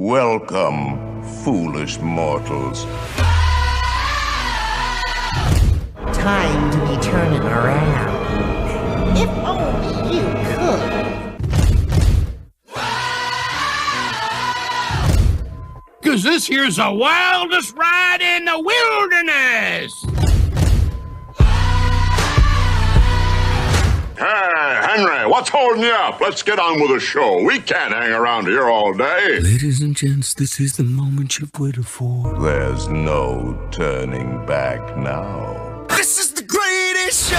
Welcome, foolish mortals. Time to be turning around. If only you could. Cause this here's the wildest ride in the wilderness! Hey, Henry, what's holding you up? Let's get on with the show. We can't hang around here all day. Ladies and gents, this is the moment you've waited for. There's no turning back now. This is the greatest show!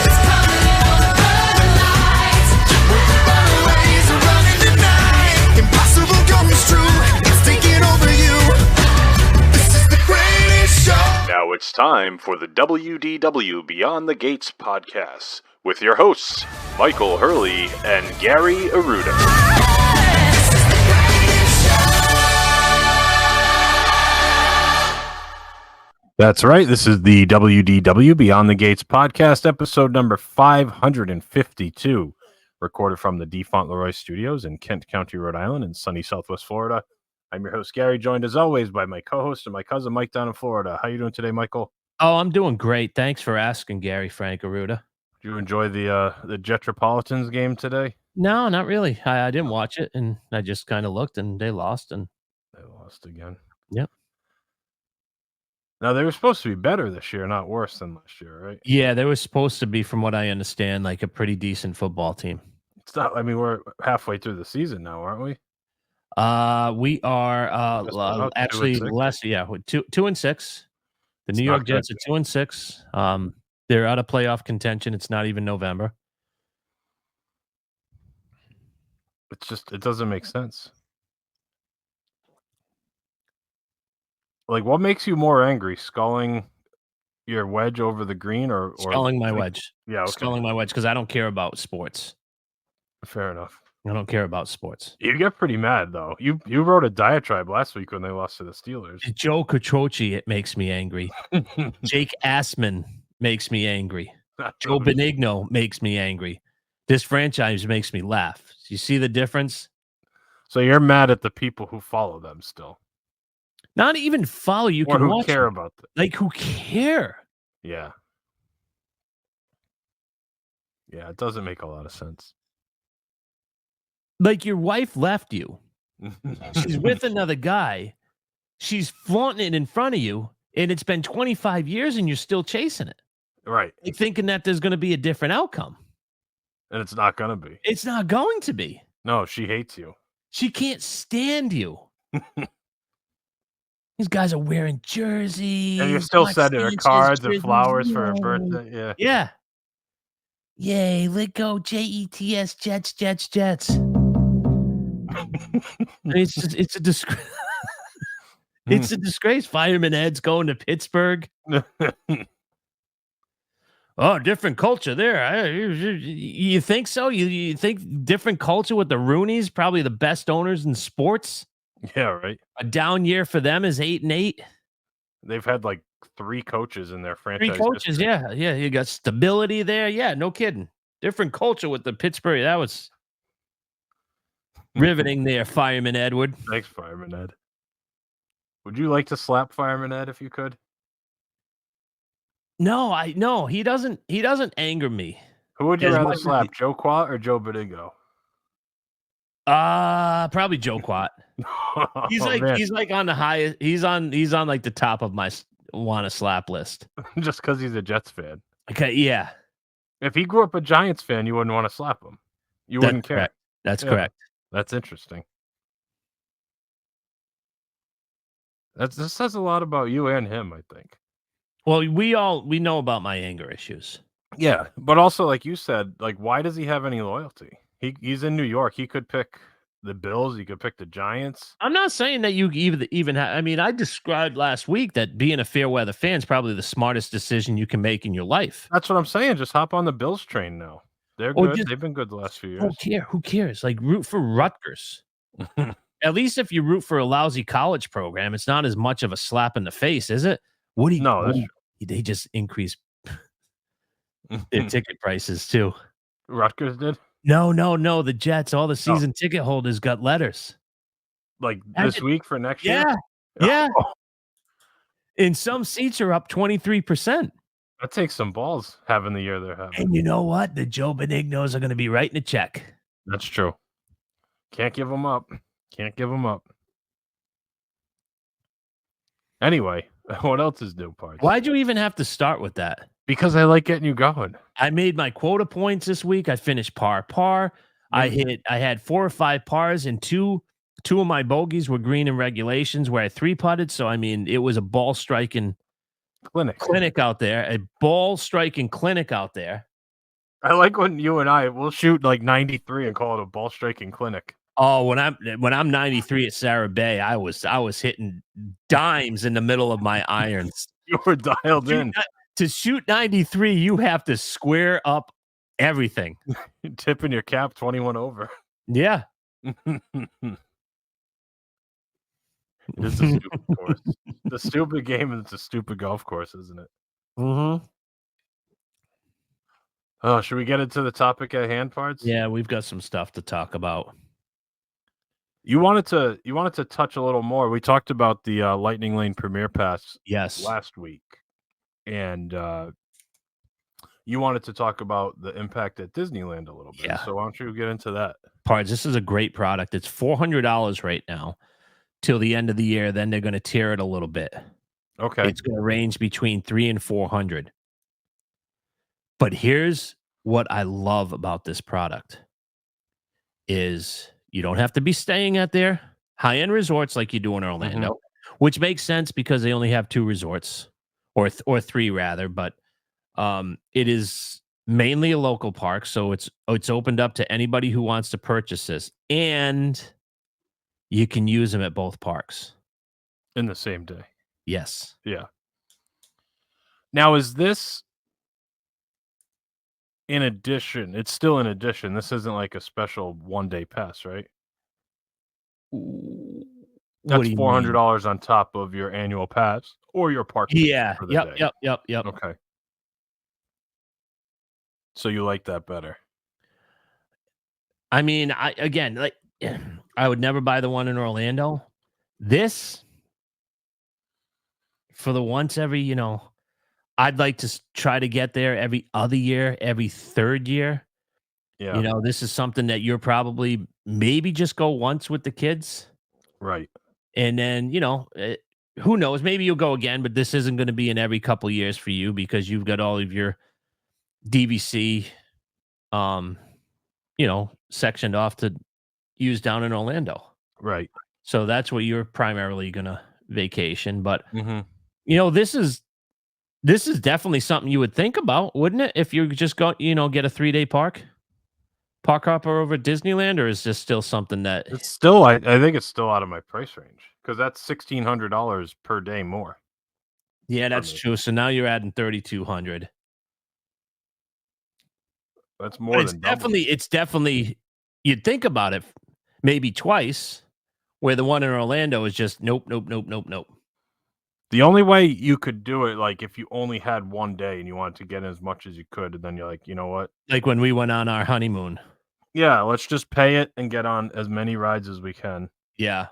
It's coming on the lights. With the runaways are running tonight. Impossible comes true. It's taking over you. This is the greatest show. Now it's time for the WDW Beyond the Gates podcast with your hosts, Michael Hurley and Gary Aruda. That's right. This is the WDW Beyond the Gates podcast, episode number 552, recorded from the D. Fauntleroy Studios in Kent County, Rhode Island, in sunny Southwest Florida. I'm your host, Gary, joined as always by my co-host and my cousin, Mike, down in Florida. How you doing today, Michael? Oh, I'm doing great. Thanks for asking, Gary Frank Aruda. Did you enjoy the Jetropolitans game today? No, not really. I didn't watch it, and I just kind of looked, and they lost. And They lost again. Yep. Now, they were supposed to be better this year, not worse than last year, right? yeah, they were supposed to be, from what I understand, like a pretty decent football team. It's not. I mean, we're halfway through the season now, aren't we? We are Just about 2 actually and 6. less. Yeah, with 2-6. The It's New not York Jets good. are 2-6. They're out of playoff contention. It's not even November. It's just, it doesn't make sense. Like, what makes you more angry? Sculling your wedge over the green or Sculling my wedge. Yeah, okay. Sculling my wedge because I don't care about sports. Fair enough. I don't care about sports. You get pretty mad, though. You wrote a diatribe last week when they lost to the Steelers. Joe Catroci, it makes me angry. Jake Assman makes me angry. Joe Benigno makes me angry. This franchise makes me laugh. You see the difference? So you're mad at the people who follow them still, Not even follow. You or can who watch care them. about them. Like, who care? Yeah. Yeah, it doesn't make a lot of sense. Like, your wife left you. She's with another guy. She's flaunting it in front of you, and it's been 25 years, and you're still chasing it. Right. Like, thinking that there's going to be a different outcome. And it's not going to be. It's not going to be. No, she hates you. She can't stand you. These guys are wearing jerseys. And you're still Mark sending her Sanchez cards and jerseys. flowers for her Yay. birthday. Yeah. Yeah. Yay, let go Jets, Jets. It's just, it's a disgrace. It's a disgrace. Fireman Ed's going to Pittsburgh. Oh, different culture there. You think so? You think different culture with the Rooneys, probably the best owners in sports? Yeah, right. A down year for them is 8-8. They've had like 3 coaches in their franchise. 3 coaches, history. yeah. You got stability there. Yeah, no kidding. Different culture with the Pittsburgh. That was riveting there, Fireman Edward. Thanks, Fireman Ed. Would you like to slap Fireman Ed if you could? No, he doesn't anger me. Who would you As rather much as slap, Joe Quat or Joe Benigno? Probably Joe Quat. He's Oh, man. he's like on the highest. He's on like the top of my want to slap list. Just because he's a Jets fan. Okay, yeah, If he grew up a Giants fan, you wouldn't want to slap him. You that's wouldn't care. correct. That's Yeah. correct. That's interesting. This says a lot about you and him, I think. Well, we know about my anger issues. Yeah, but also, like you said, like, why does he have any loyalty? He's in New York. He could pick the Bills. He could pick the Giants. I'm not saying that you even have. I mean, I described last week that being a fair weather fan is probably the smartest decision you can make in your life. That's what I'm saying. Just hop on the Bills train now. They're Or good. just- They've been good the last few Who years. Who cares? Like, root for Rutgers. At least if you root for a lousy college program, it's not as much of a slap in the face, is it? No, that's They just increased their ticket prices too. Rutgers did. No. The Jets, all the season ticket holders got letters. like Has this it- week for next year? Yeah. Yeah. And some seats are up 23%. That takes some balls having the year they're having. And you know what? The Joe Benignos are going to be writing a check. That's true. Can't give them up. Can't give them up. Anyway, what else is new, Parts? Why'd you even have to start with that? Because I like getting you going. I made my quota points this week. I finished par. I had 4 or 5 pars, and two of my bogeys were green in regulations where I 3-putted. So I mean, it was a ball striking clinic out there. A ball striking clinic out there. I like when you and we'll shoot like 93 and call it a ball striking clinic. Oh, when I'm 93 at Sarah Bay, I was hitting dimes in the middle of my irons. You were dialed in. To shoot 93, you have to square up everything. Tipping your cap 21 over. Yeah. It is a stupid course. The stupid game and it's a stupid golf course, isn't it? Mm-hmm. Oh, should we get into the topic at hand, Parts? Yeah, we've got some stuff to talk about. You wanted to touch a little more. We talked about the Lightning Lane Premier Pass last week. And you wanted to talk about the impact at Disneyland a little bit. Yeah. So why don't you get into that? Parts, this is a great product. It's $400 right now till the end of the year. Then they're going to tier it a little bit. Okay. It's going to range between $300 and $400. But here's what I love about this product is you don't have to be staying at their high-end resorts like you do in Orlando, which makes sense because they only have 2 resorts. Or 3 rather, but it is mainly a local park, so it's opened up to anybody who wants to purchase this, and you can use them at both parks in the same day. Yes. Yeah. Now, is this in addition? It's still in addition. This isn't like a special 1-day pass, right? That's $400 on top of your annual pass or your park. Yeah. For the day. Yep. Okay. So you like that better? I mean, I would never buy the one in Orlando. This, for the once every, I'd like to try to get there every other year, every 3rd year. Yeah. This is something that you're probably maybe just go once with the kids. Right. And then, who knows? Maybe you'll go again, but this isn't going to be in every couple years for you because you've got all of your DVC, sectioned off to use down in Orlando. Right. So that's what you're primarily going to vacation. But, this is definitely something you would think about, wouldn't it? If you just go, get a 3-day park hopper over at Disneyland, or is this still something that it's still, I think it's still out of my price range because that's $1,600 per day more. Yeah, that's true. So now you're adding $3,200. That's more than double. It's definitely you'd think about it maybe twice, where the one in Orlando is just nope. The only way you could do it, like if you only had 1 day and you wanted to get in as much as you could, and then you're like, you know what? Like when we went on our honeymoon. Yeah, let's just pay it and get on as many rides as we can. Yeah.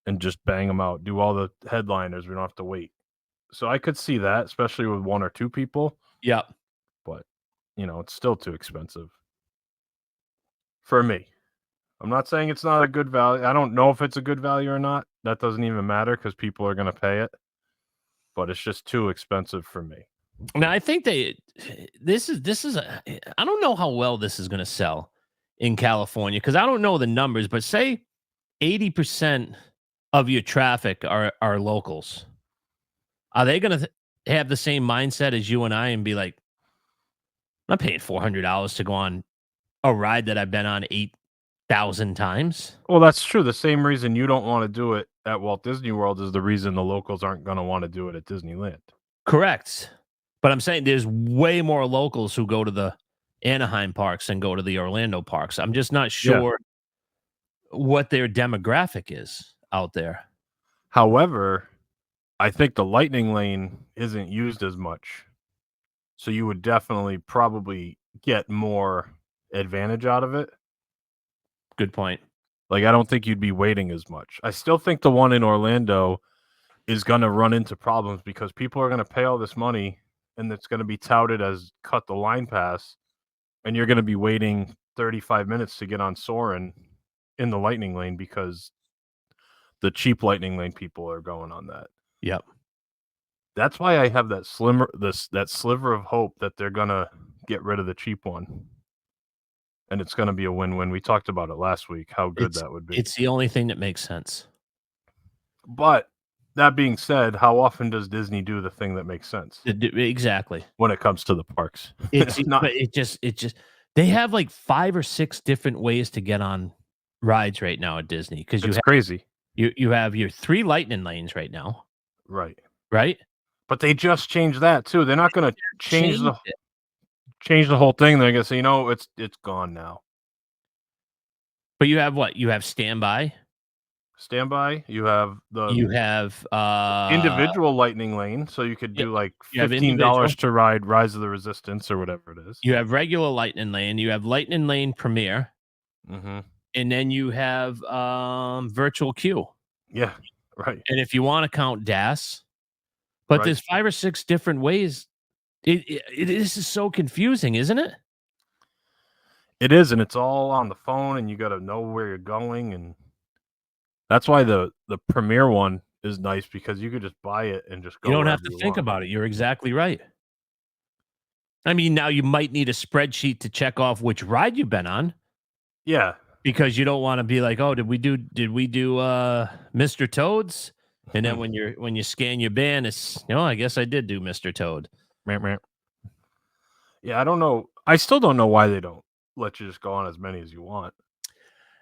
And just bang them out. Do all the headliners. We don't have to wait. So I could see that, especially with 1 or 2 people. Yeah. But, it's still too expensive. For me. I'm not saying it's not a good value. I don't know if it's a good value or not. That doesn't even matter because people are going to pay it. But it's just too expensive for me. Now, I think this is I don't know how well this is going to sell in California because I don't know the numbers, but say 80% of your traffic are locals. Are they going to have the same mindset as you and I and be like, I'm not paying $400 to go on a ride that I've been on 8,000 times? Well, that's true. The same reason you don't want to do it at Walt Disney World is the reason the locals aren't going to want to do it at Disneyland. Correct. But I'm saying there's way more locals who go to the Anaheim parks than go to the Orlando parks. I'm just not sure what their demographic is out there. However, I think the Lightning Lane isn't used as much. So you would definitely probably get more advantage out of it. Good point. Like, I don't think you'd be waiting as much. I still think the one in Orlando is going to run into problems because people are going to pay all this money and it's going to be touted as cut the line pass, and you're going to be waiting 35 minutes to get on Soarin' in the Lightning Lane because the cheap Lightning Lane people are going on that. Yep. That's why I have that sliver of hope that they're going to get rid of the cheap one. And it's going to be a win-win. We talked about it last week, how good that would be. It's the only thing that makes sense. But that being said, how often does Disney do the thing that makes sense? Exactly. When it comes to the parks. It's not. But it just. They have like 5 or 6 different ways to get on rides right now at Disney because it's crazy. You have your 3 lightning lanes right now. Right. But they just changed that too. They're not going to change the whole thing. They're going to say, it's gone now. But you have what? You have standby. You have individual lightning lane, so you could do like $15 to ride Rise of the Resistance or whatever it is. You have regular lightning lane. You have lightning lane Premier, and then you have virtual queue. Yeah, right. And if you want to count DAS, but there's 5 or 6 different ways. This is so confusing, isn't it? It is, and it's all on the phone, and you got to know where you're going, and that's why the Premier one is nice because you could just buy it and just go. You don't have to think about it. You're exactly right. I mean, now you might need a spreadsheet to check off which ride you've been on. Yeah, because you don't want to be like, oh, did we do Mr. Toad's? And then when you scan your band, it's I guess I did do Mr. Toad. Yeah, I don't know. I still don't know why they don't let you just go on as many as you want.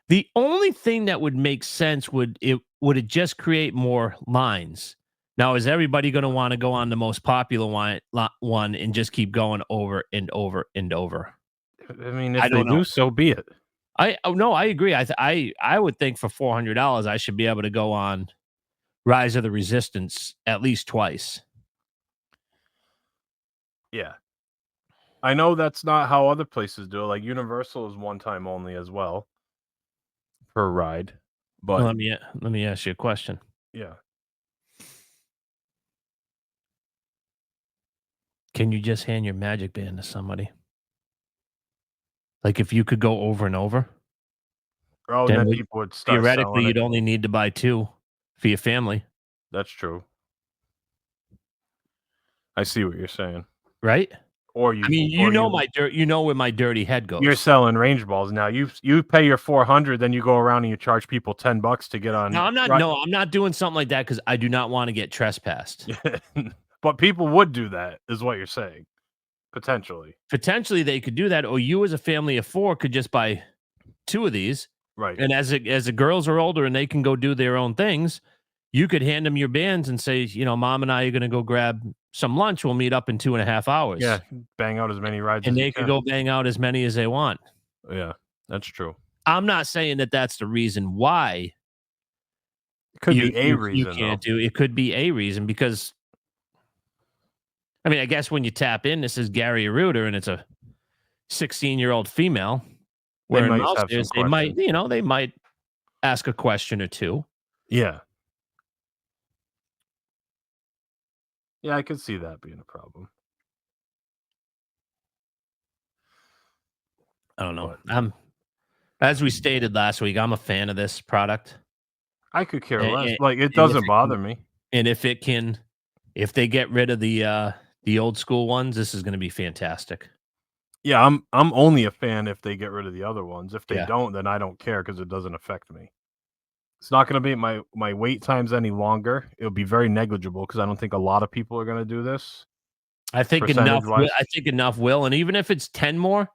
The only thing that would make sense would it just create more lines. Now, is everybody going to want to go on the most popular one and just keep going over and over and over? I mean, if they do, so be it. I agree. I would think for $400, I should be able to go on Rise of the Resistance at least twice. Yeah. I know that's not how other places do it. Like Universal is one time only as well. Per ride, but let me ask you a question. Yeah, can you just hand your magic band to somebody? Like if you could go over and over, then people would start theoretically you'd only need to buy 2 for your family. That's true. I see what you're saying, right? Or you, where my dirty head goes. You're selling range balls now. You pay your $400, then you go around and you charge people $10 to get on. No, I'm not. No, I'm not doing something like that because I do not want to get trespassed. But people would do that, is what you're saying. Potentially, they could do that, or you as a family of 4 could just buy 2 of these, right? And as the girls are older and they can go do their own things, you could hand them your bands and say, Mom and I are going to go grab some lunch. We'll meet up in 2.5 hours. Yeah, bang out as many rides, and they could go bang out as many as they want. Yeah, that's true. I'm not saying that that's the reason why. It could be a reason you can't do. It could be a reason because, I mean, I guess when you tap in, this is Gary Aruda, and it's a 16-year-old female. Where they might ask a question or 2. Yeah. Yeah, I could see that being a problem. I don't know. As we stated last week, I'm a fan of this product. I could care less. Like it doesn't bother me. And if they get rid of the old school ones, this is going to be fantastic. Yeah, I'm only a fan if they get rid of the other ones. If they don't, then I don't care because it doesn't affect me. It's not going to be my wait times any longer. It'll be very negligible because I don't think a lot of people are going to do this. I think enough will, and even if it's 10 more,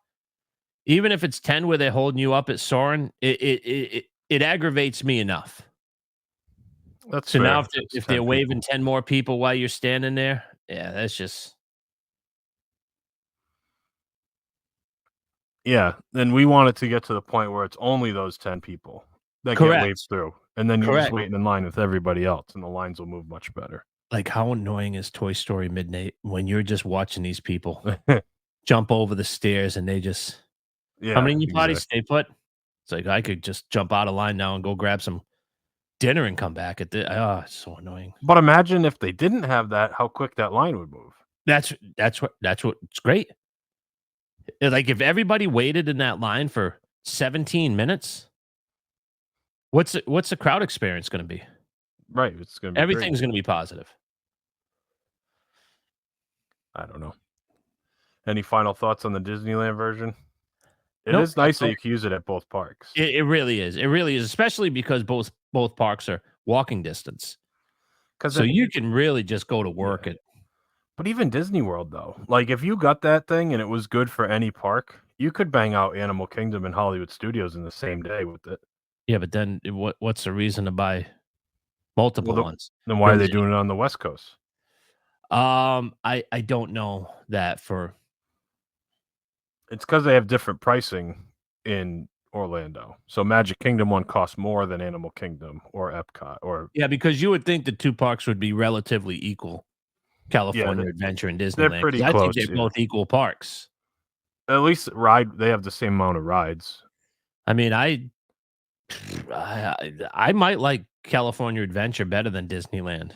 even if it's 10 where they're holding you up at Soarin', it aggravates me enough. That's so fair. Now if they're waving 10 more people while you're standing there, that's just. Yeah, then we want it to get to the point where it's only those 10 people that get waved through. And then you're just waiting in line with everybody else, and the lines will move much better. Like, how annoying is Toy Story Midnight when you're just watching these people jump over the stairs and they just... How many in your party stay put? It's like I could just jump out of line now and go grab some dinner and come back. It's so annoying. But imagine if they didn't have that, how quick that line would move. That's what's great. Like if everybody waited in that line for 17 minutes, what's the crowd experience going to be? Right. It's going to be Everything's great. going to be positive. I don't know. Any final thoughts on the Disneyland version? It Nope, is nice that's that all. you can use it at both parks. It really is. It really is, especially because both parks are walking distance. So you can really just go to work at. But even Disney World, though, like if you got that thing and it was good for any park, you could bang out Animal Kingdom and Hollywood Studios in the same day with it. Yeah, but then what's the reason to buy multiple ones? Then why are they Really? doing it on the West Coast? I don't know that for. It's because they have different pricing in Orlando. So Magic Kingdom one costs more than Animal Kingdom or Epcot or Yeah, because you would think the two parks would be relatively equal. California Adventure and Disneyland. they're pretty 'Cause I close. think they're both equal parks. At least they have the same amount of rides. I mean, I might like California Adventure better than Disneyland.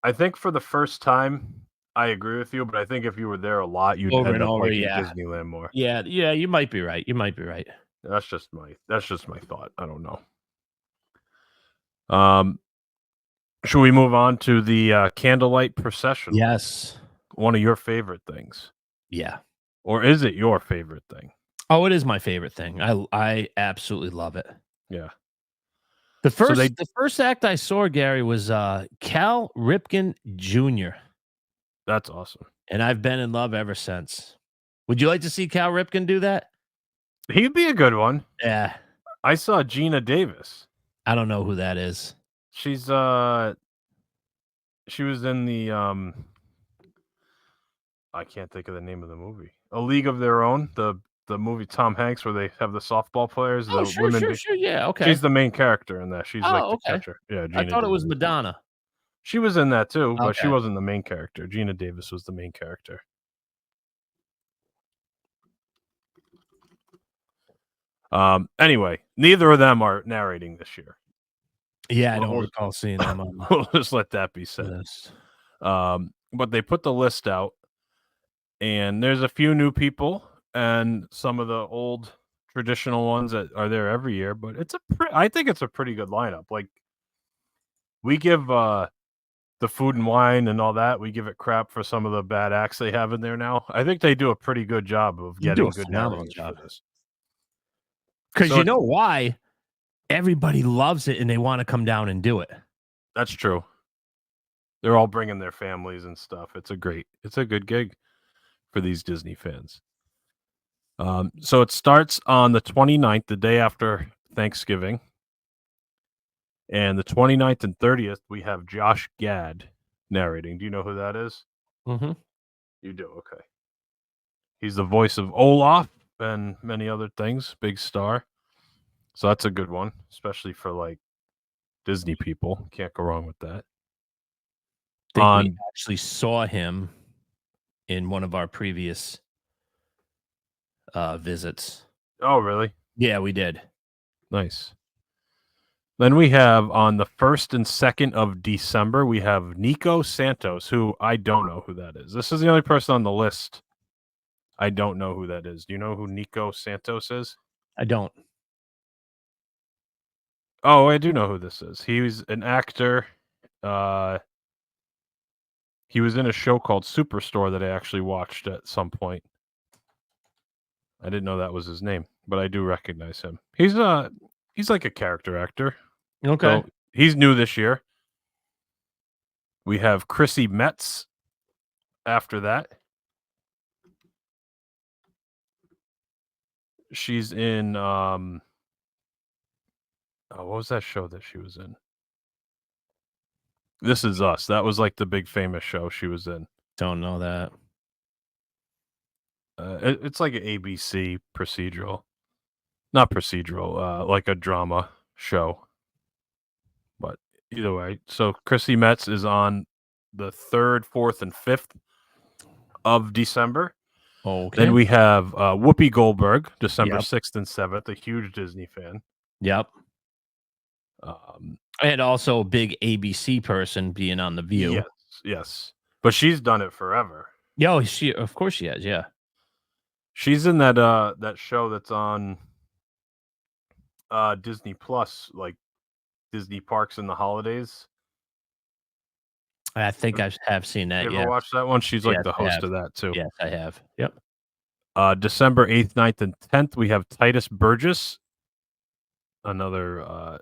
I think for the first time, I agree with you, but I think if you were there a lot, you'd Over end and up over, liking yeah. Disneyland more. Yeah, you might be right. You might be right. That's just my thought. I don't know. Should we move on to the Candlelight Processional? Yes. One of your favorite things. Yeah. Or is it your favorite thing? Oh, it is my favorite thing. I absolutely love it. Yeah. The So first act I saw, Gary, was Cal Ripken Jr. That's awesome. And I've been in love ever since. Would you like to see Cal Ripken do that? He'd be a good one. Yeah. I saw Gina Davis. I don't know who that is. She's she was in the I can't think of the name of the movie. A League of Their Own, the movie Tom Hanks where they have the softball players. Oh, the sure. Yeah, okay. She's the main character in that. She's like the okay. catcher. Yeah, I Gina thought it was Davis. Madonna. She was in that too, but she Okay. wasn't the main character. Gina Davis was the main character. Anyway, neither of them are narrating this year. Yeah, I don't recall seeing them on We'll just let that be said. this. But they put the list out, and there's a few new people and some of the old traditional ones that are there every year. But I think it's a pretty good lineup. Like we give the food and wine and all that, we give it crap for some of the bad acts they have in there now. I think they do a pretty good job of You do getting a good phenomenal narrators job. for this. Because So you it's- know why? Everybody loves it and they want to come down and do it. That's true. They're all bringing their families and stuff. It's a good gig for these Disney fans. So it starts on the 29th, the day after Thanksgiving. And the 29th and 30th, we have Josh Gad narrating. Do you know who that is? Mm-hmm. You do, okay. He's the voice of Olaf and many other things, big star. So that's a good one, especially for like Disney people. Can't go wrong with that. I think we actually saw him in one of our previous visits. Oh, really? Yeah, we did. Nice. Then we have on the 1st and 2nd of December, we have Nico Santos, who I don't know who that is. This is the only person on the list. I don't know who that is. Do you know who Nico Santos is? I don't. Oh, I do know who this is. He's an actor. He was in a show called Superstore that I actually watched at some point. I didn't know that was his name, but I do recognize him. He's like a character actor. Okay. So he's new this year. We have Chrissy Metz after that. She's in what was that show that she was in? This Is Us. That was like the big famous show she was in. Don't know that. It's like an ABC procedural. Not procedural, like a drama show. But either way, so Chrissy Metz is on the 3rd, 4th, and 5th of December. Okay. Then we have Whoopi Goldberg, December Yep. 6th and 7th, a huge Disney fan. Yep. Um, And also a big ABC person being on The View. yes. But she's done it forever. Yeah, of course she has, yeah. She's in that that show that's on Disney Plus, like Disney Parks in the Holidays. I think I have seen that, You yeah. ever watch that one? She's like Yes, the I host have. of that too. Yes, I have. Yep. December 8th, 9th, and 10th, we have Titus Burgess, another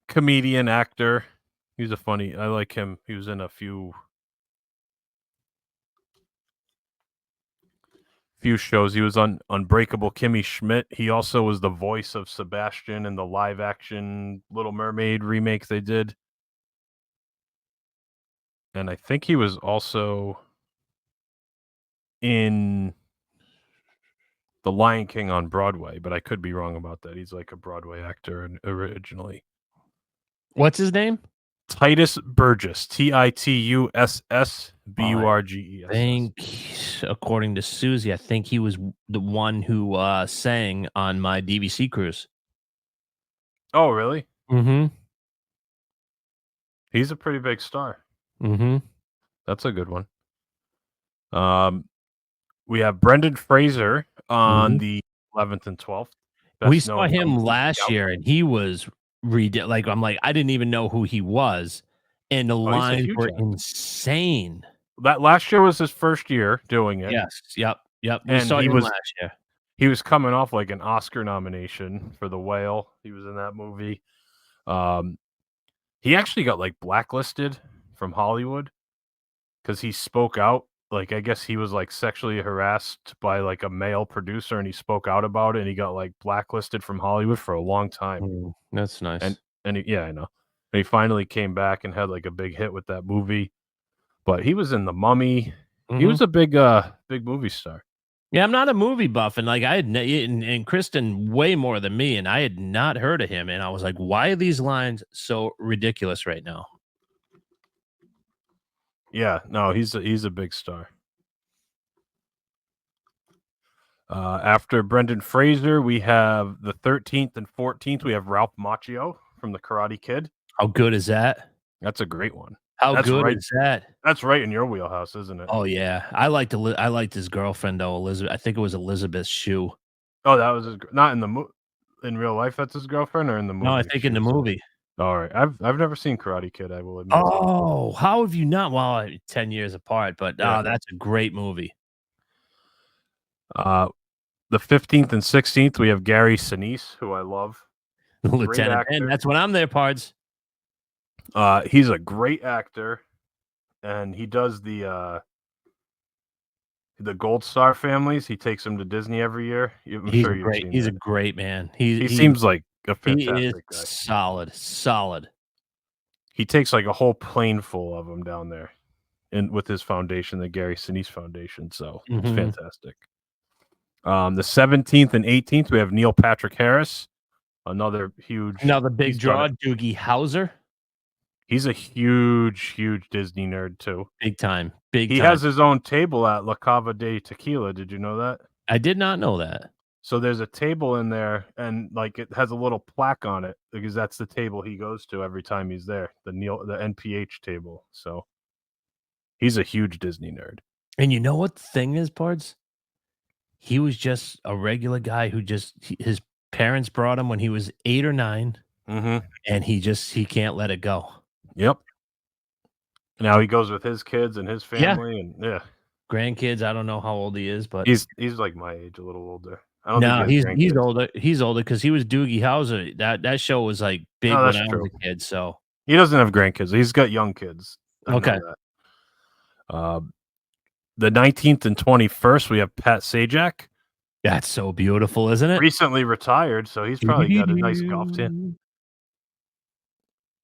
comedian, actor. He's I like him. He was in a few shows. He was on Unbreakable Kimmy Schmidt. He also was the voice of Sebastian in the live action Little Mermaid remake they did. And I think he was also in The Lion King on Broadway, but I could be wrong about that. He's like a Broadway actor originally. What's his name? Titus Burgess, Titusburgess. I think, according to Susie, I think he was the one who sang on my DVC cruise. Oh, really? Mm-hmm. He's a pretty big star. Mm-hmm. That's a good one. We have Brendan Fraser on the 11th and 12th. We saw him last year, and he was like, I'm like, I didn't even know who he was, and the lines huge were actor. insane. That last year was his first year doing it. Yes. Yep. We And saw he him was- last year. He was coming off like an Oscar nomination for The Whale. He was in that movie. He actually got like blacklisted from Hollywood because he spoke out. Like, I guess he was like sexually harassed by like a male producer, and he spoke out about it, and he got like blacklisted from Hollywood for a long time. That's nice. And yeah, I know. And he finally came back and had like a big hit with that movie. But he was in The Mummy. He was a big movie star. Yeah, I'm not a movie buff, and like I had, and Kristen way more than me, and I had not heard of him, and I was like, why are these lines so ridiculous right now? Yeah, no, he's a big star. After Brendan Fraser, we have the 13th and 14th. We have Ralph Macchio from The Karate Kid. How good is that? That's a great one. How That's good right. is that? That's right in your wheelhouse, isn't it? Oh yeah, I liked his girlfriend though, Elizabeth. I think it was Elizabeth Shue. Oh, that was not in in real life. That's his girlfriend, or in the movie? No, I think in the movie. All right, I've never seen Karate Kid. I will admit. Oh, how have you not? Well, 10 years apart, but Yeah. that's a great movie. The 15th and 16th, we have Gary Sinise, who I love. Lieutenant Ben. actor. That's when I'm there, pards. He's a great actor, and he does the Gold Star families. He takes them to Disney every year. I'm sure you've seen He's that. a great man. He seems like a he is fantastic guy. solid. He takes like a whole plane full of them down there, and with his foundation, the Gary Sinise Foundation. So it's Mhm. fantastic. The 17th and 18th, we have Neil Patrick Harris, another huge. Now the big he's done draw, Doogie Howser, He's a huge Disney nerd too. big time. He has his own table at La Cava de Tequila. Did you know that? I did not know that. So there's a table in there, and like it has a little plaque on it because that's the table he goes to every time he's there. The NPH table. So he's a huge Disney nerd. And you know what the thing is, pards? He was just a regular guy who his parents brought him when he was 8 or 9, Mm-hmm. and he can't let it go. Yep. Now he goes with his kids and his family, and yeah, Grandkids, I don't know how old he is, but he's like my age, a little older. I don't no, think he has he's grandkids. older. He's older because he was Doogie Howser. That show was like big Oh, when that's I was true. a kid. So He doesn't have grandkids. He's got young kids. I know Okay. that. The 19th and 21st, we have Pat Sajak. that's so beautiful, isn't it? Recently retired, so he's probably got a nice golf team.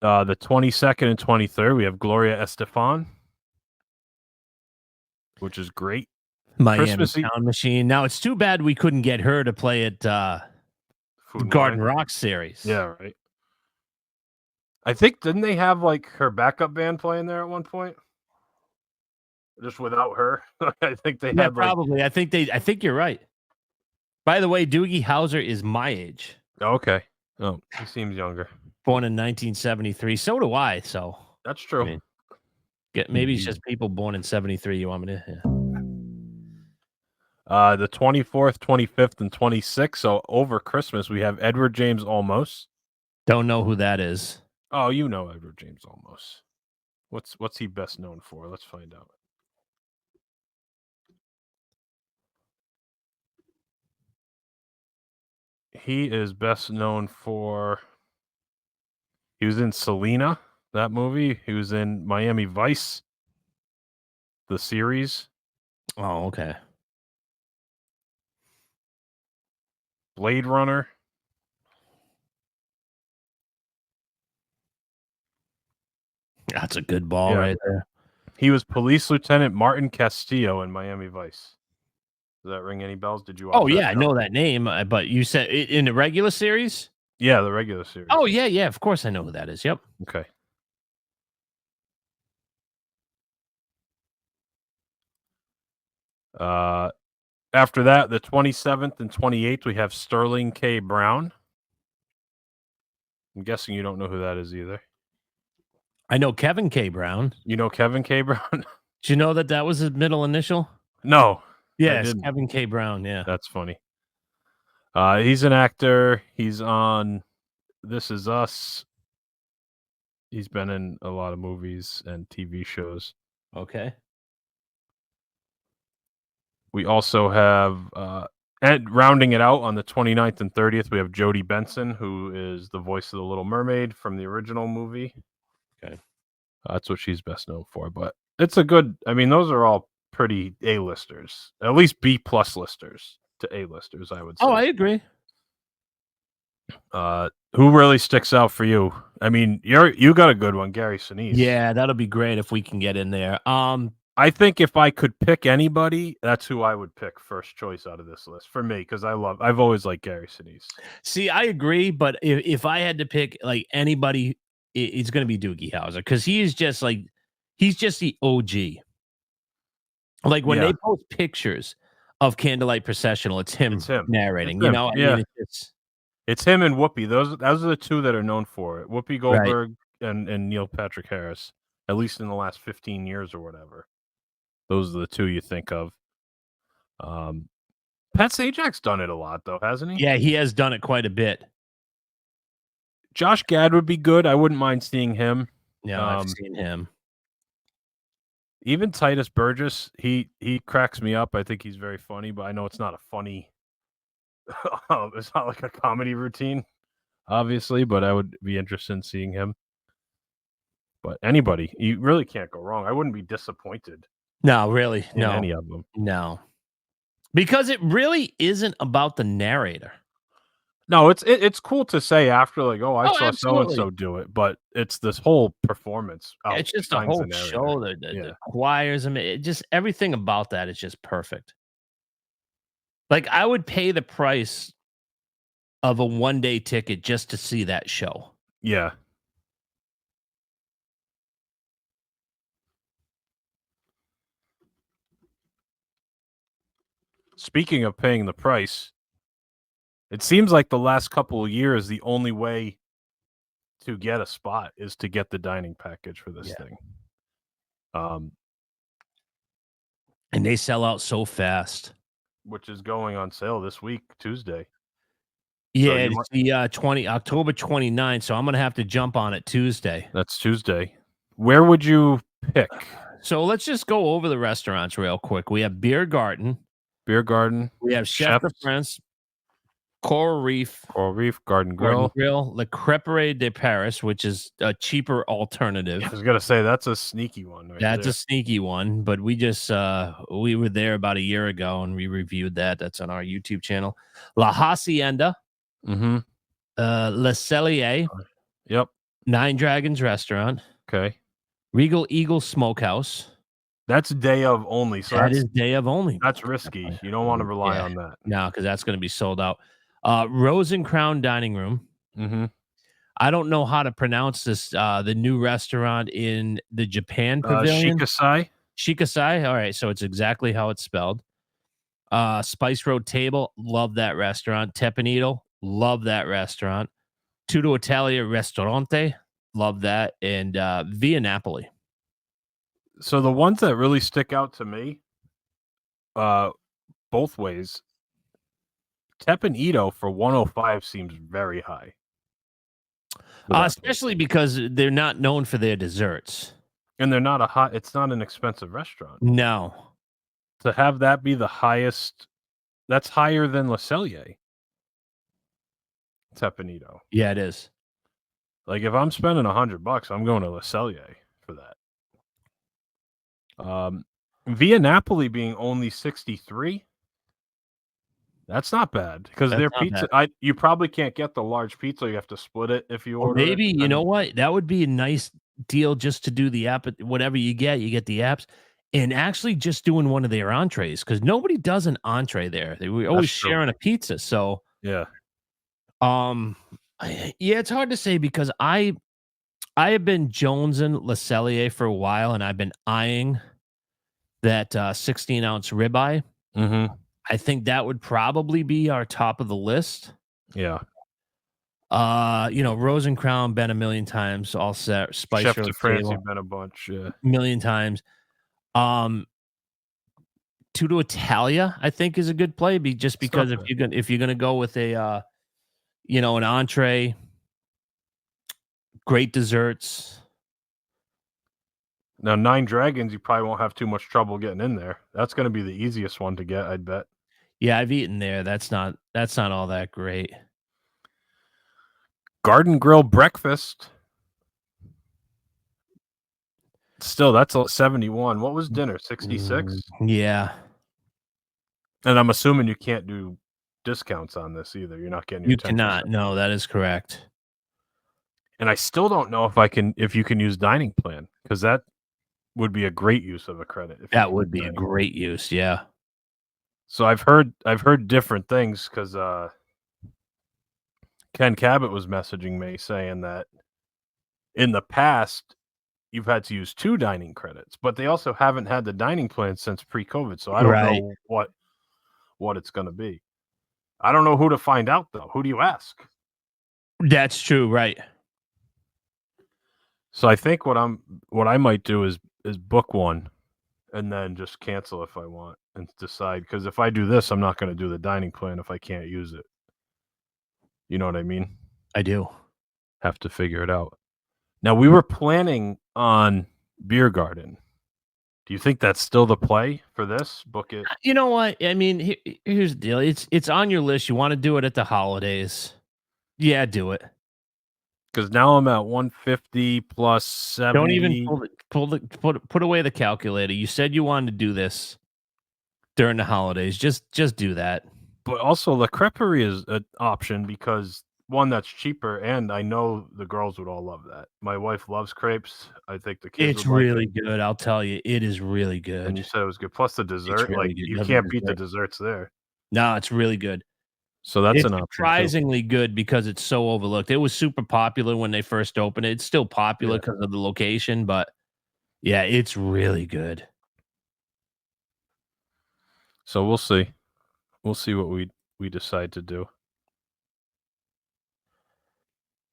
The 22nd and 23rd, we have Gloria Estefan, which is great. Miami Christmas Eve- Sound Machine. Now it's too bad we couldn't get her to play at Food and Garden Wine. Rock series. Yeah, right. I think, didn't they have like her backup band playing there at one point? just without her. I think they Yeah, had probably. I think you're right. By the way, Doogie Howser is my age. Okay. Oh, he seems younger. Born in 1973. So do I. So That's true. I mean, maybe it's just people born in 73. You want me to? Yeah. The 24th, 25th, and 26th. So over Christmas, we have Edward James Olmos. Don't know who that is. Oh, you know Edward James Olmos. What's he best known for? Let's find out. He is best known for. He was in Selena, that movie. He was in Miami Vice, the series. Oh, okay. Blade Runner. That's a good ball right there. He was Police Lieutenant Martin Castillo in Miami Vice. Does that ring any bells? Did you watch Oh, that yeah, I show? know that name, but you said in the regular series? Yeah, the regular series. Oh, yeah, of course I know who that is. Yep. Okay. After that, the 27th and 28th, we have Sterling K. Brown. I'm guessing you don't know who that is either. I know Kevin K. Brown. You know Kevin K. Brown? Did you know that was his middle initial? No. Yes, didn't. Kevin K. Brown, yeah. That's funny. He's an actor. He's on This Is Us. He's been in a lot of movies and TV shows. Okay. We also have, and rounding it out on the 29th and 30th, we have Jodie Benson, who is the voice of the Little Mermaid from the original movie. Okay. That's what she's best known for. But it's a good, I mean, those are all pretty A-listers, at least B-plus listers to A-listers, I would say. Oh, I agree. Who really sticks out for you? I mean, you got a good one, Gary Sinise. Yeah, that'll be great if we can get in there. I think if I could pick anybody, that's who I would pick first choice out of this list for me, because I've always liked Gary Sinise. See, I agree, but if I had to pick like anybody, it's going to be Doogie Howser, because he's just the OG. Like when they post pictures of Candlelight Processional, it's him narrating. It's him. I mean, it's him and Whoopi. Those are the two that are known for it. Whoopi Goldberg and Neil Patrick Harris, at least in the last 15 years or whatever. Those are the two you think of. Pat Sajak's done it a lot, though, hasn't he? Yeah, he has done it quite a bit. Josh Gad would be good. I wouldn't mind seeing him. Yeah, I've seen him. Even Titus Burgess, he cracks me up. I think he's very funny, but I know it's not a funny. It's not like a comedy routine, obviously, but I would be interested in seeing him. But anybody, you really can't go wrong. I wouldn't be disappointed. No, really, no. Any of them. No. Because it really isn't about the narrator. No, it's cool to say after, like, I saw absolutely. so-and-so do it, but it's this whole performance. It's just the whole show, the choirs. I mean, just everything about that is just perfect. Like, I would pay the price of a one-day ticket just to see that show. Yeah. Speaking of paying the price, it seems like the last couple of years, the only way to get a spot is to get the dining package for this thing. And they sell out so fast. Which is going on sale this week, Tuesday. Yeah, it's the October 29th, so I'm going to have to jump on it Tuesday. That's Tuesday. Where would you pick? So let's just go over the restaurants real quick. We have Beer Garden. We have Chef de France, Coral Reef, Garden Grill, Le Crêperie de Paris, which is a cheaper alternative. I was gonna say that's a sneaky one. That's a sneaky one, but we just we were there about a year ago and we reviewed that. That's on our YouTube channel. La Hacienda, Le Cellier, Nine Dragons Restaurant, Regal Eagle Smokehouse. That's day of only. So that is day of only. That's risky. You don't want to rely on that. No, because that's going to be sold out. Rose and Crown Dining Room. I don't know how to pronounce this. The new restaurant in the Japan Pavilion. Shikasai. Shikasai. All right, so it's exactly how it's spelled. Spice Road Table, love that restaurant. Tepanito, love that restaurant. Tutto Italia Ristorante, love that. And Via Napoli. So the ones that really stick out to me, both ways, Tepanito for 105 seems very high. for that place. Especially because they're not known for their desserts. And they're not it's not an expensive restaurant. No. To have that be the highest, that's higher than Le Cellier. Tepanito. Yeah, it is. Like if I'm spending $100, I'm going to Le Cellier for that. Via Napoli being only 63. That's not bad because That's their not pizza. bad. You probably can't get the large pizza. You have to split it if you Or order. maybe, it. you know what? That would be a nice deal just to do the app. Whatever you get the apps. And actually just doing one of their entrees because nobody does an entree there. We're always That's true. sharing a pizza. So, Yeah. yeah, it's hard to say because I have been jonesing Le Cellier for a while, and I've been eyeing that 16-ounce ribeye. Mm-hmm. I think that would probably be our top of the list. Yeah. Rose and Crown been a million times, all set. Spice Chef Road de France, Table, you've been a bunch. Yeah. million times. Tutto Italia, I think, is a good play. Just It's not because bad. if you're gonna go with a an entree, great desserts. Now, Nine Dragons, you probably won't have too much trouble getting in there. That's going to be the easiest one to get, I'd bet. Yeah, I've eaten there. That's not all that great. Garden Grill Breakfast. Still, that's 71. What was dinner? 66? Yeah. And I'm assuming you can't do discounts on this either. You're not getting your You 10%. cannot. No, that is correct. And I still don't know if you can use dining plan because that would be a great use of a credit. If you That can would use be a dining. great use. Yeah. So I've heard different things because Ken Cabot was messaging me saying that in the past you've had to use 2 dining credits, but they also haven't had the dining plan since pre-COVID. So I don't Right. know what it's going to be. I don't know who to find out though. Who do you ask? That's true. Right. So I think what I might do is book one and then just cancel if I want and decide because if I do this, I'm not going to do the dining plan if I can't use it. You know what I mean? I do. Have to figure it out. Now we were planning on Beer Garden. Do you think that's still the play for this? Book it. You know what? I mean, here's the deal. It's on your list. You want to do it at the holidays. Yeah, do it. Because now I'm at 150 plus 70. Don't even put away the calculator. You said you wanted to do this during the holidays. Just do that. But also, La Creperie is an option because one, that's cheaper, and I know the girls would all love that. My wife loves crepes. I think the kids It's would like really it. good. I'll tell you, it is really And you good. said it was good. Plus the dessert, really like good. you Yeah, the can't beat the dessert. desserts there. No, it's really good. So that's It's an option too. surprisingly good because it's so overlooked. It was super popular when they first opened it. It's still popular Yeah. because of the location, but yeah, it's really good. So we'll see. We'll see what we decide to do.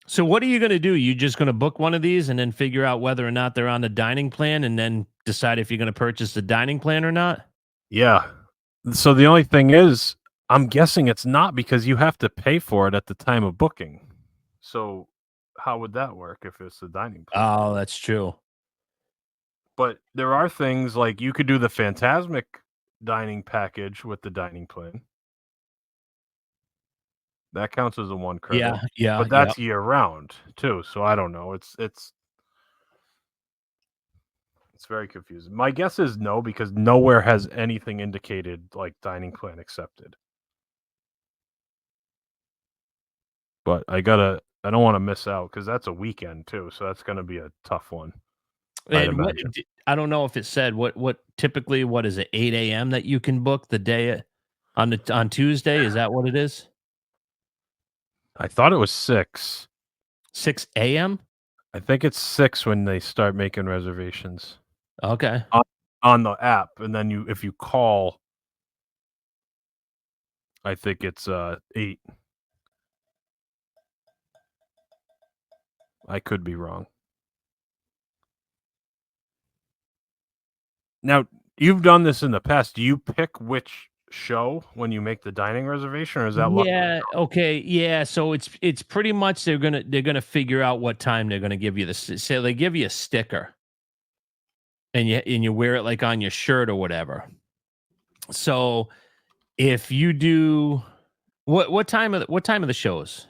So what are you going to do? You just going to book one of these and then figure out whether or not they're on the dining plan and then decide if you're going to purchase the dining plan or not? Yeah. So the only thing is, I'm guessing it's not because you have to pay for it at the time of booking. So how would that work if it's the dining plan? Oh, that's true. But there are things like you could do the Phantasmic dining package with the dining plan. That counts as a 1 credit. Yeah. But that's year round too. So I don't know. It's very confusing. My guess is no, because nowhere has anything indicated like dining plan accepted. But I don't want to miss out because that's a weekend too. So that's going to be a tough one. And I don't know if it said what typically, what is it, 8 a.m. that you can book the day on Tuesday? Is that what it is? I thought it was 6. 6 a.m.? I think it's 6 when they start making reservations. Okay. on the app, and then if you call, I think it's 8. I could be wrong. Now, you've done this in the past. Do you pick which show when you make the dining reservation, or is that luck? Yeah, okay, yeah, so it's pretty much they're gonna figure out what time they're gonna give you so they give you a sticker, and you wear it, like, on your shirt or whatever. So, if you do what time of the shows?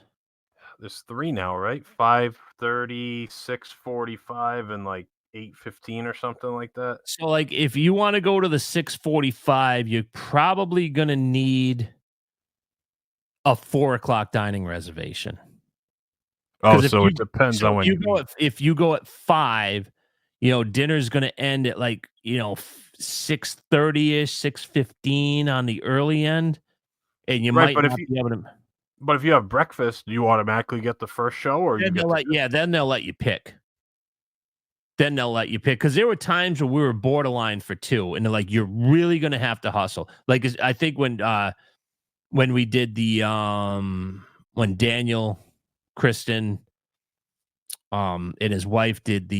There's 3 now, right? 5:30, 6:45, and like 8:15 or something like that. So, like, if you wanna go to the 6:45, you're probably gonna need a 4 o'clock dining reservation. Oh, 'Cause so it depends on when you eat. if you go at 5, dinner's gonna end at, like, 6:30-ish, 6:15 on the early end, and you Right, might not be able to. but if you have breakfast, do you automatically get the first show, or you Then get they'll to let then they'll let you pick. Then they'll let you pick, because there were times where we were borderline for 2, and they're like, "You're really gonna have to hustle." Like, I think when we did when Daniel, Kristen, and his wife did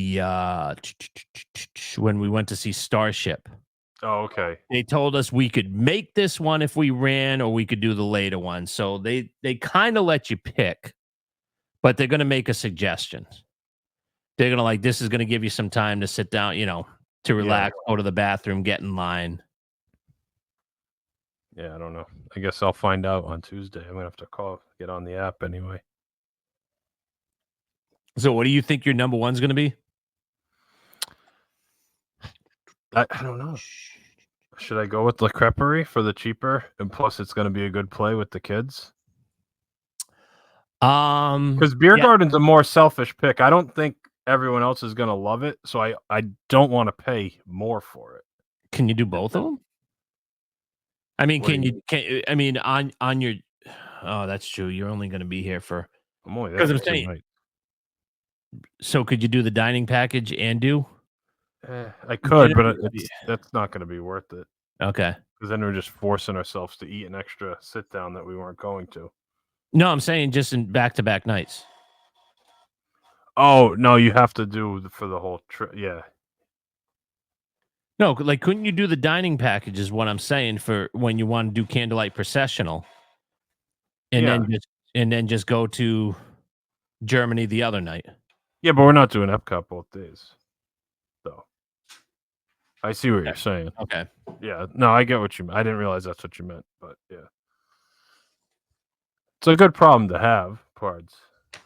when we went to see Starship, Oh, okay. they told us we could make this one if we ran, or we could do the later one. So they kind of let you pick, but they're going to make a suggestion. They're going to, like, this is going to give you some time to sit down, to relax, go to the bathroom, get in line. Yeah, I don't know. I guess I'll find out on Tuesday. I'm gonna have to get on the app anyway. So what do you think your number one's going to be? I don't know. Should I go with La Creperie for the cheaper, and plus it's gonna be a good play with the kids? Because Beer Yeah. Garden's a more selfish pick. I don't think everyone else is gonna love it, so I don't want to pay more for it. Can you do both of them? I mean, What do you I mean, on your, oh, that's true. You're only going to be here for, I'm only there 'cause for I'm 2 saying, nights. so could you do the dining package and do? I could, Dinner? but that's not gonna be worth it. Okay. Because then we're just forcing ourselves to eat an extra sit down that we weren't going to. No, I'm saying just in back-to-back nights. Oh no, you have to do for the whole trip. Yeah, No, like, couldn't you do the dining package is what I'm saying, for when you want to do Candlelight Processional, and Yeah. then just go to Germany the other night. yeah, but we're not doing Epcot both days, though. I see what you're saying. Okay. Yeah, no, I get what you mean. I didn't realize that's what you meant, but yeah, it's a good problem to have. Pards.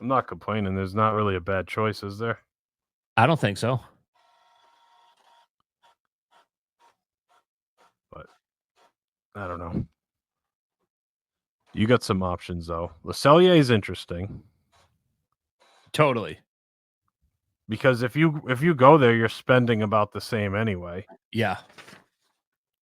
I'm not complaining. There's not really a bad choice, is there? I don't think so. But I don't know. You got some options though. Le Cellier is interesting Totally. because if you go there, you're spending about the same anyway. Yeah.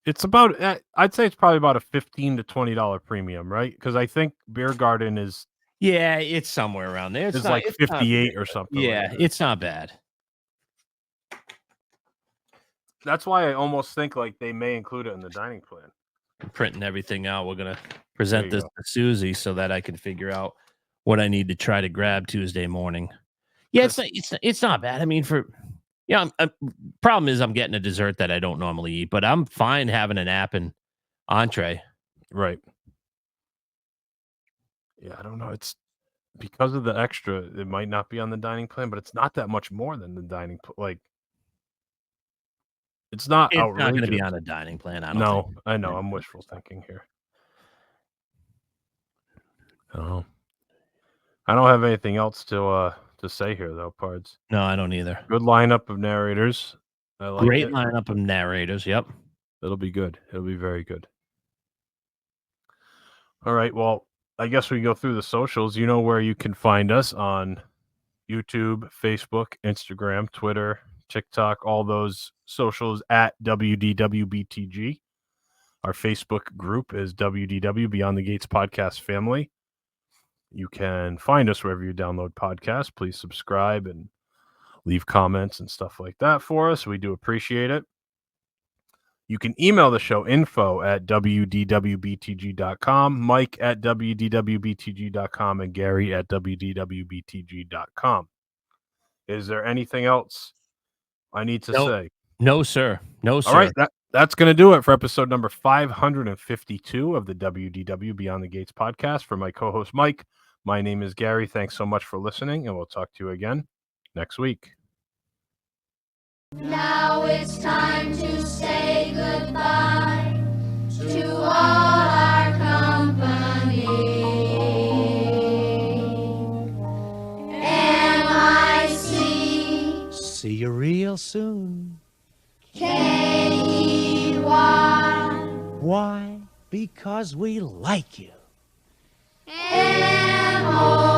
It's about I'd say it's probably about a $15 to $20 premium, right? Because I think Beer Garden is Yeah, it's somewhere around there. It's like 58 or something. Yeah, like that. it's not bad. That's why I almost think like they may include it in the dining plan. I'm printing everything out. We're gonna present you this go. to Susie so that I can figure out what I need to try to grab Tuesday morning. Yeah, it's not bad. I mean, problem is I'm getting a dessert that I don't normally eat, but I'm fine having an app and entree. Right. Yeah, I don't know. It's because of the extra, it might not be on the dining plan, but it's not that much more than the dining like it's not It's not going to outrageous. be on a dining plan. I don't No, think. I know. I'm wishful thinking here. Oh. I don't have anything else to say here though, Pards. No, I don't either. Good lineup of narrators. I like Great it. lineup of narrators. Yep. It'll be good. It'll be very good. All right. Well, I guess we go through the socials. You know where you can find us on YouTube, Facebook, Instagram, Twitter, TikTok, all those socials at WDWBTG. Our Facebook group is WDW Beyond the Gates Podcast Family. You can find us wherever you download podcasts. Please subscribe and leave comments and stuff like that for us. We do appreciate it. You can email the show info@wdwbtg.com, Mike at wdwbtg.com, and Gary at wdwbtg.com. Is there anything else I need to say? No, sir. No, sir. All right, that's going to do it for episode number 552 of the WDW Beyond the Gates podcast. For my co-host Mike, my name is Gary. Thanks so much for listening, and we'll talk to you again next week. Now it's time to say goodbye to all our company. M-I-C See you real soon. K-E-Y. Why? Because we like you. M-O